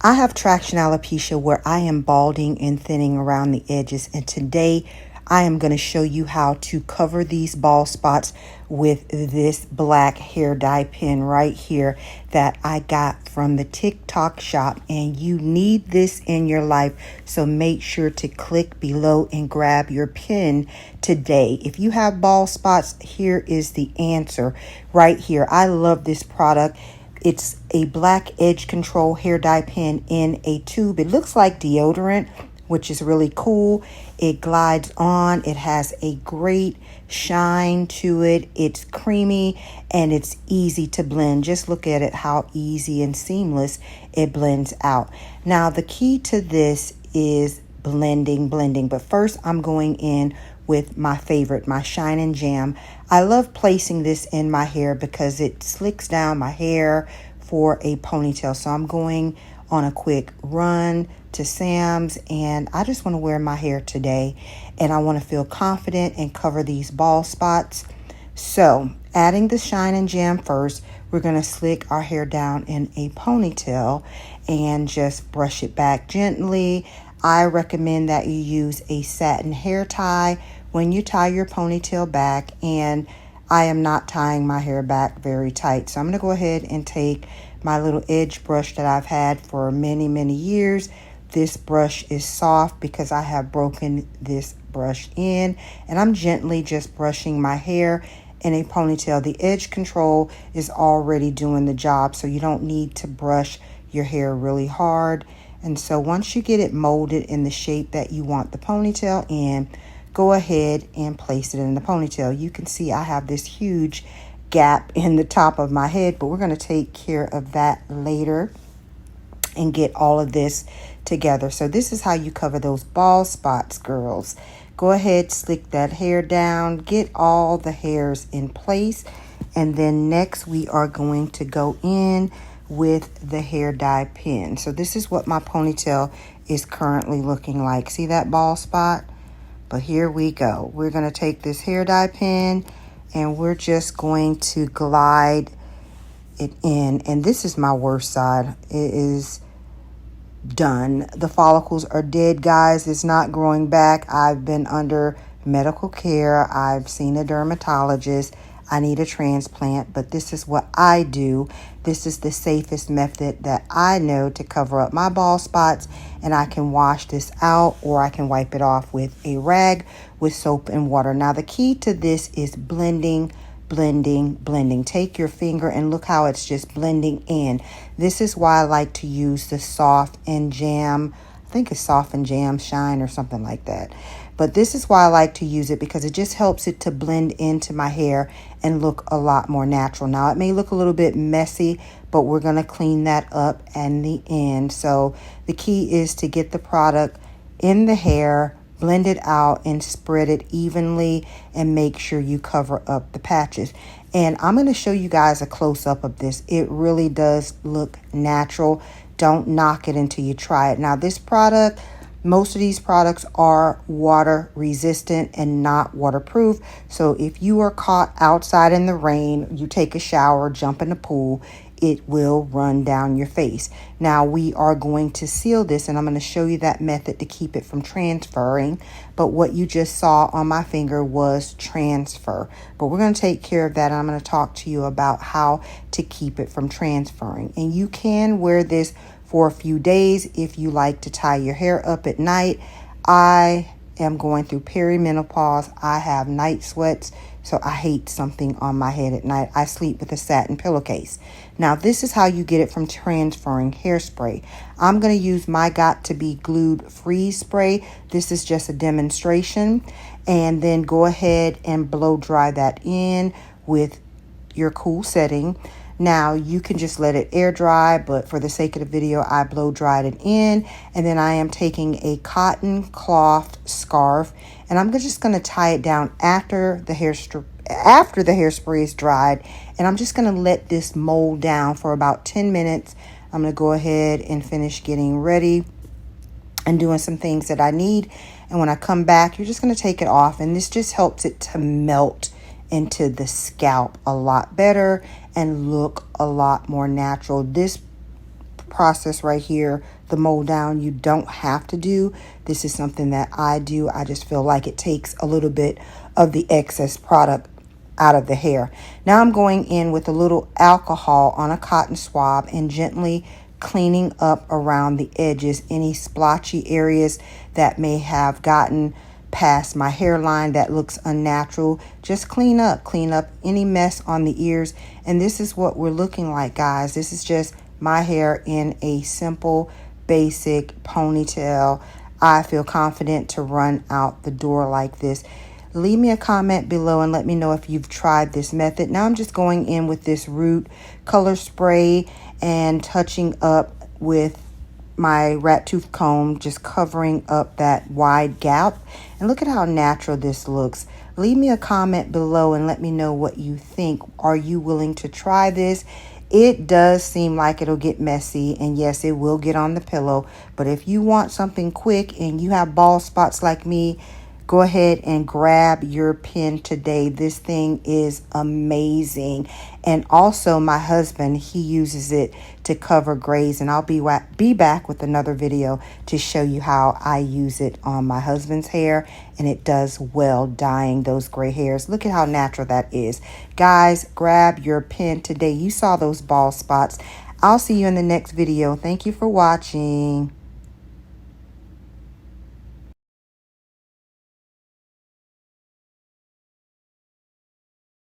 I have traction alopecia where I am balding and thinning around the edges, and today I am going to show you how to cover these bald spots with this black hair dye pen right here that I got from the TikTok shop. And you need this in your life, so make sure to click below and grab your pen today. If you have bald spots, here is the answer right here. I love this product. It's a black edge control hair dye pen in a tube. It looks like deodorant, which is really cool. It glides on. It has a great shine to it. It's creamy and it's easy to blend. Just look at it, how easy and seamless it blends out. Now, the key to this is blending. But first, I'm going in with my favorite, my Shine and Jam. I love placing this in my hair because it slicks down my hair for a ponytail. So I'm going on a quick run to Sam's, and I just want to wear my hair today, and I want to feel confident and cover these bald spots. So adding the Shine and Jam first, we're going to slick our hair down in a ponytail and just brush it back gently. I recommend that you use a satin hair tie when you tie your ponytail back, and I am not tying my hair back very tight. So I'm going to go ahead and take my little edge brush that I've had for many years. This brush is soft because I have broken this brush in, and I'm gently just brushing my hair in a ponytail. The edge control is already doing the job, so you don't need to brush your hair really hard. And so once you get it molded in the shape that you want the ponytail in, go ahead and place it in the ponytail. You can see I have this huge gap in the top of my head, but we're going to take care of that later and get all of this together. So this is how you cover those bald spots, girls. Go ahead, slick that hair down, get all the hairs in place, and then next we are going to go in with the hair dye pen. So this is what my ponytail is currently looking like. See that bald spot? But here we go. We're going to take this hair dye pen and we're just going to glide it in. And this is my worst side. It is done. The follicles are dead, guys. It's not growing back. I've been under medical care. I've seen a dermatologist. I need a transplant, but this is what I do. This is the safest method that I know to cover up my bald spots, and I can wash this out or I can wipe it off with a rag with soap and water. Now, the key to this is blending. Take your finger and look how it's just blending in. This is why I like to use the Soft and Jam. I think it's Soft and Jam Shine or something like that. But this is why I like to use it, because it just helps it to blend into my hair and look a lot more natural. Now, it may look a little bit messy, but we're going to clean that up in the end. So the key is to get the product in the hair, blend it out, and spread it evenly, and make sure you cover up the patches. And I'm going to show you guys a close-up of this. It really does look natural. Don't knock it until you try it. Now, this product, most of these products are water resistant and not waterproof. So if you are caught outside in the rain, you take a shower, jump in the pool, it will run down your face. Now we are going to seal this, and I'm going to show you that method to keep it from transferring. But what you just saw on my finger was transfer. But we're going to take care of that, and I'm going to talk to you about how to keep it from transferring. And you can wear this for a few days if you like to tie your hair up at night. I am going through perimenopause. I have night sweats, so I hate something on my head at night. I sleep with a satin pillowcase. Now, this is how you get it from transferring hairspray. I'm going to use my Got to Be Glued Freeze Spray. This is just a demonstration. And then go ahead and blow dry that in with your cool setting. Now, you can just let it air dry, but for the sake of the video, I blow dried it in. And then I am taking a cotton cloth scarf, and I'm just going to tie it down after the hairspray is dried. And I'm just going to let this mold down for about 10 minutes. I'm going to go ahead and finish getting ready and doing some things that I need. And when I come back, you're just going to take it off, and this just helps it to melt into the scalp a lot better and look a lot more natural. This process right here, the mold down, you don't have to do. This is something that I do. I just feel like it takes a little bit of the excess product out of the hair. Now I'm going in with a little alcohol on a cotton swab and gently cleaning up around the edges, any splotchy areas that may have gotten past my hairline that looks unnatural. Just clean up any mess on the ears. And this is what we're looking like, guys. This is just my hair in a simple, basic ponytail. I feel confident to run out the door like this. Leave me a comment below and let me know if you've tried this method. Now I'm just going in with this root color spray and touching up with my rat tooth comb, just covering up that wide gap. And look at how natural this looks. Leave me a comment below and let me know what you think. Are you willing to try this? It does seem like it'll get messy, and yes, it will get on the pillow. But if you want something quick and you have bald spots like me, go ahead and grab your pen today. This thing is amazing. And also my husband, he uses it to cover grays, and I'll be back with another video to show you how I use it on my husband's hair, and it does well dyeing those gray hairs. Look at how natural that is. Guys, grab your pen today. You saw those bald spots. I'll see you in the next video. Thank you for watching.